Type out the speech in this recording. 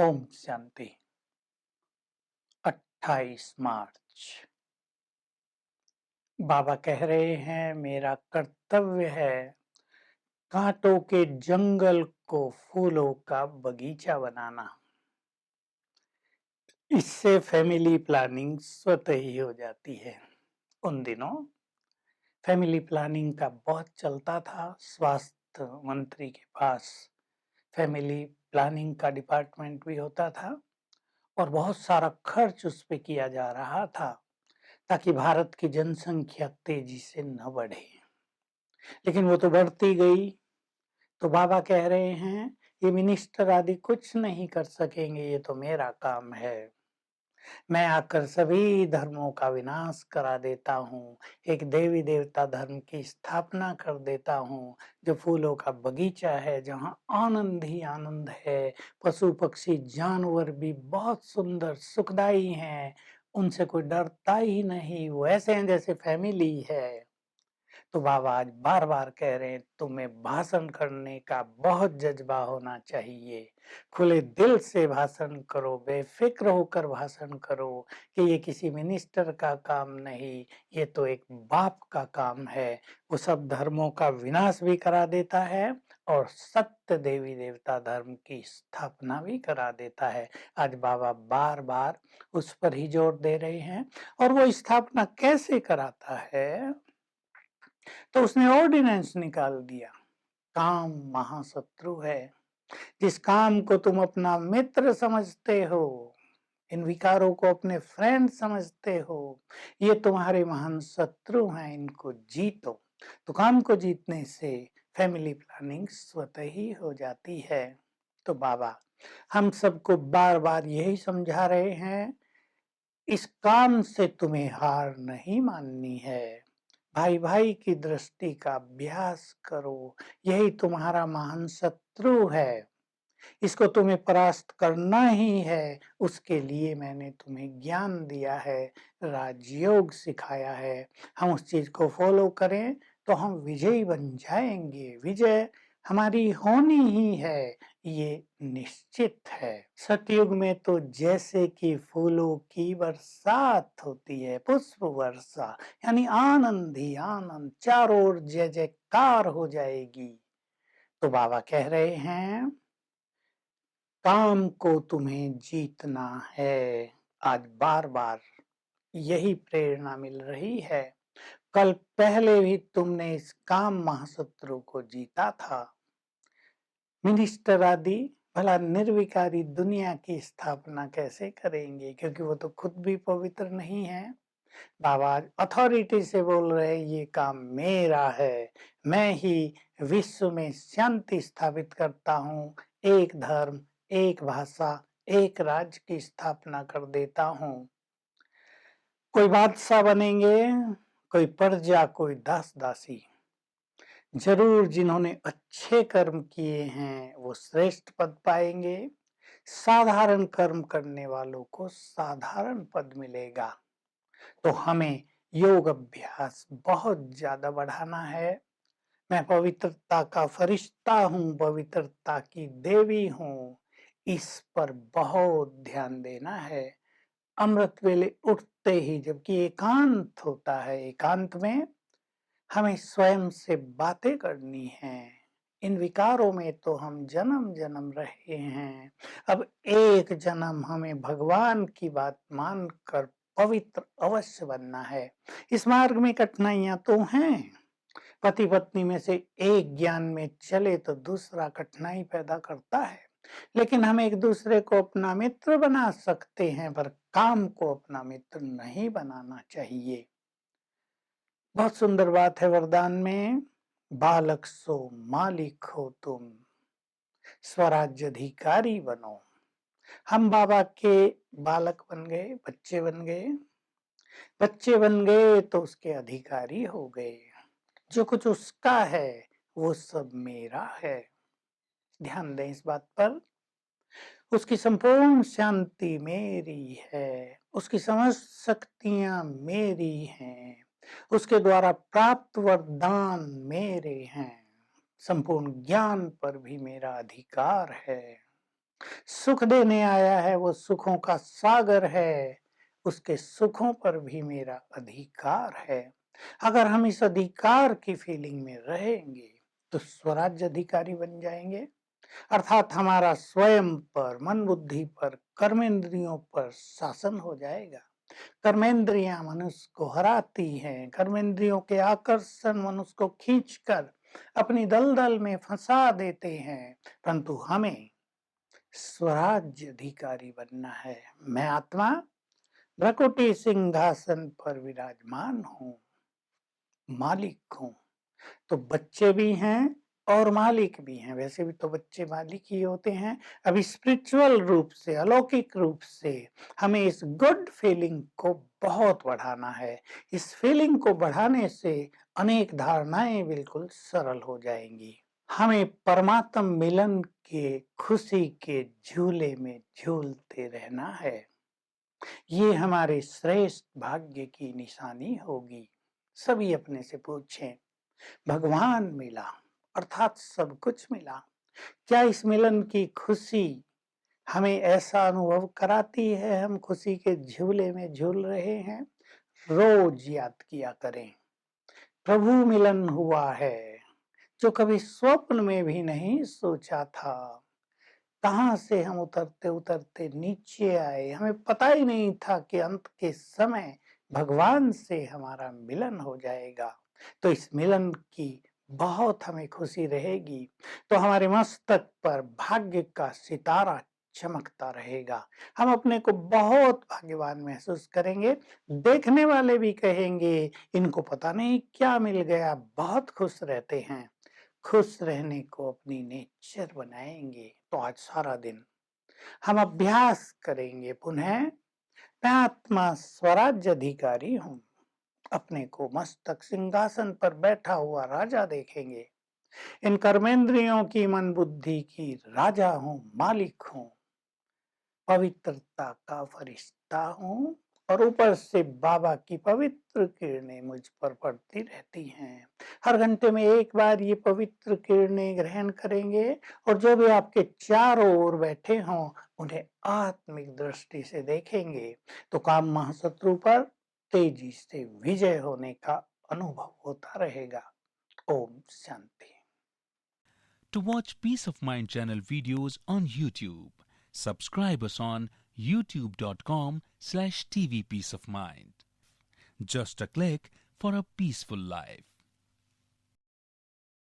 ओम शांति। 28 मार्च। बाबा कह रहे हैं मेरा कर्तव्य है कांटों के जंगल को फूलों का बगीचा बनाना। इससे फैमिली प्लानिंग स्वतः ही हो जाती है। उन दिनों फैमिली प्लानिंग का बहुत चलता था। स्वास्थ्य मंत्री के पास फैमिली प्लानिंग का डिपार्टमेंट भी होता था और बहुत सारा खर्च उस पे किया जा रहा था ताकि भारत की जनसंख्या तेजी से न बढ़े। लेकिन वो तो बढ़ती गई। तो बाबा कह रहे हैं ये मिनिस्टर आदि कुछ नहीं कर सकेंगे, ये तो मेरा काम है। मैं आकर सभी धर्मों का विनाश करा देता हूँ, एक देवी देवता धर्म की स्थापना कर देता हूँ जो फूलों का बगीचा है, जहाँ आनंद ही आनंद है। पशु पक्षी जानवर भी बहुत सुंदर सुखदाई हैं, उनसे कोई डरता ही नहीं, वो ऐसे हैं जैसे फैमिली है। तो बाबा आज बार बार कह रहे हैं तुम्हें भाषण करने का बहुत जज्बा होना चाहिए। खुले दिल से भाषण करो, बेफिक्र होकर भाषण करो कि ये किसी मिनिस्टर का काम नहीं, ये तो एक बाप का काम है। वो सब धर्मों का विनाश भी करा देता है और सत्य देवी देवता धर्म की स्थापना भी करा देता है। आज बाबा बार बार उस पर ही जोर दे रहे हैं। और वो स्थापना कैसे कराता है? तो उसने ऑर्डिनेंस निकाल दिया। काम महाशत्रु है। जिस काम को तुम अपना मित्र समझते हो, इन विकारों को अपने फ्रेंड समझते हो, ये तुम्हारे महान शत्रु हैं, इनको जीतो। तो काम को जीतने से फैमिली प्लानिंग स्वतः ही हो जाती है। तो बाबा हम सबको बार बार यही समझा रहे हैं, इस काम से तुम्हें हार नहीं माननी है। भाई भाई की दृष्टि का अभ्यास करो, यही तुम्हारा महान शत्रु है। इसको तुम्हें परास्त करना ही है। उसके लिए मैंने तुम्हें ज्ञान दिया है, राजयोग सिखाया है। हम उस चीज को फॉलो करें तो हम विजयी बन जाएंगे। विजय हमारी होनी ही है, ये निश्चित है। सतयुग में तो जैसे कि फूलों की बरसात होती है, पुष्प वर्षा, यानी आनंद ही आनंद, चारों ओर जय जयकार हो जाएगी। तो बाबा कह रहे हैं काम को तुम्हें जीतना है। आज बार बार यही प्रेरणा मिल रही है। कल पहले भी तुमने इस काम महाशत्रु को जीता था। मिनिस्टर आदि भला निर्विकारी दुनिया की स्थापना कैसे करेंगे, क्योंकि वो तो खुद भी पवित्र नहीं है। बाबा अथॉरिटी से बोल रहे ये काम मेरा है, मैं ही विश्व में शांति स्थापित करता हूँ, एक धर्म, एक भाषा, एक राज्य की स्थापना कर देता हूँ। कोई बादशाह बनेंगे, कोई प्रजा, कोई दास दासी। जरूर जिन्होंने अच्छे कर्म किए हैं वो श्रेष्ठ पद पाएंगे। साधारण कर्म करने वालों को साधारण पद मिलेगा। तो हमें योग अभ्यास बहुत ज्यादा बढ़ाना है। मैं पवित्रता का फरिश्ता हूँ, पवित्रता की देवी हूँ, इस पर बहुत ध्यान देना है। अमृत वेले उठते ही, जबकि एकांत होता है, एकांत में हमें स्वयं से बातें करनी है। इन विकारों में तो हम जन्म जन्म रहे हैं, अब एक जन्म हमें भगवान की बात मानकर पवित्र अवश्य बनना है। इस मार्ग में कठिनाइयां तो हैं। पति पत्नी में से एक ज्ञान में चले तो दूसरा कठिनाई पैदा करता है। लेकिन हम एक दूसरे को अपना मित्र बना सकते हैं, पर काम को अपना मित्र नहीं बनाना चाहिए। बहुत सुंदर बात है वरदान में, बालक सो मालिक हो तुम, स्वराज्य अधिकारी बनो। हम बाबा के बालक बन गए, बच्चे बन गए। बच्चे बन गए तो उसके अधिकारी हो गए। जो कुछ उसका है वो सब मेरा है। ध्यान दें इस बात पर। उसकी संपूर्ण शांति मेरी है, उसकी समस्त शक्तियां मेरी हैं, उसके द्वारा प्राप्त वरदान मेरे हैं, संपूर्ण ज्ञान पर भी मेरा अधिकार है। सुख देने आया है, वो सुखों का सागर है, उसके सुखों पर भी मेरा अधिकार है। अगर हम इस अधिकार की फीलिंग में रहेंगे, तो स्वराज्य अधिकारी बन जाएंगे। अर्थात हमारा स्वयं पर, मन बुद्धि पर, कर्मेंद्रियों पर शासन हो जाएगा। कर्मेंद्रियां मनुष्य को हराती हैं, कर्मेंद्रियों के आकर्षण मनुष्य को खींचकर अपनी दलदल में फंसा देते हैं, परंतु हमें स्वराज्य अधिकारी बनना है। मैं आत्मा भ्रकुटी सिंहासन पर विराजमान हूँ, मालिक हूँ। तो बच्चे भी हैं और मालिक भी हैं। वैसे भी तो बच्चे मालिक ही होते हैं। अब स्पिरिचुअल रूप से, अलौकिक रूप से हमें इस गुड फीलिंग को बहुत बढ़ाना है। इस फीलिंग को बढ़ाने से अनेक धारणाएं बिल्कुल सरल हो जाएंगी। हमें परमात्म मिलन के खुशी के झूले में झूलते रहना है। ये हमारे श्रेष्ठ भाग्य की निशानी होगी। सभी अपने से पूछें, भगवान मिला अर्थात सब कुछ मिला, क्या इस मिलन की खुशी हमें ऐसा अनुभव कराती है हम खुशी के झूले में झूल रहे हैं? रोज याद किया करें, प्रभु मिलन हुआ है जो कभी स्वप्न में भी नहीं सोचा था। कहां से हम उतरते उतरते नीचे आए, हमें पता ही नहीं था कि अंत के समय भगवान से हमारा मिलन हो जाएगा। तो इस मिलन की बहुत हमें खुशी रहेगी, तो हमारे मस्तक पर भाग्य का सितारा चमकता रहेगा। हम अपने को बहुत भाग्यवान महसूस करेंगे। देखने वाले भी कहेंगे, इनको पता नहीं क्या मिल गया, बहुत खुश रहते हैं। खुश रहने को अपनी नेचर बनाएंगे, तो आज सारा दिन हम अभ्यास करेंगे। पुनः मैं आत्मा स्वराज्य अधिकारी हूँ, अपने को मस्तक सिंहासन पर बैठा हुआ राजा देखेंगे। इन कर्मेंद्रियों की, मन बुद्धि की राजा हूँ, मालिक हूँ, पवित्रता का फरिश्ता हूँ। और ऊपर से बाबा की पवित्र किरणें मुझ पर पड़ती रहती हैं। हर घंटे में एक बार ये पवित्र किरणें ग्रहण करेंगे, और जो भी आपके चारों ओर बैठे हों उन्हें आत्मिक दृष्टि से देखेंगे, तो काम महाशत्रु पर तेजी से विजय होने का अनुभव होता रहेगा। Om Shanti. To watch Peace of Mind channel videos on YouTube, subscribe us on youtube.com/tvpeaceofmind. Just a click for a peaceful life.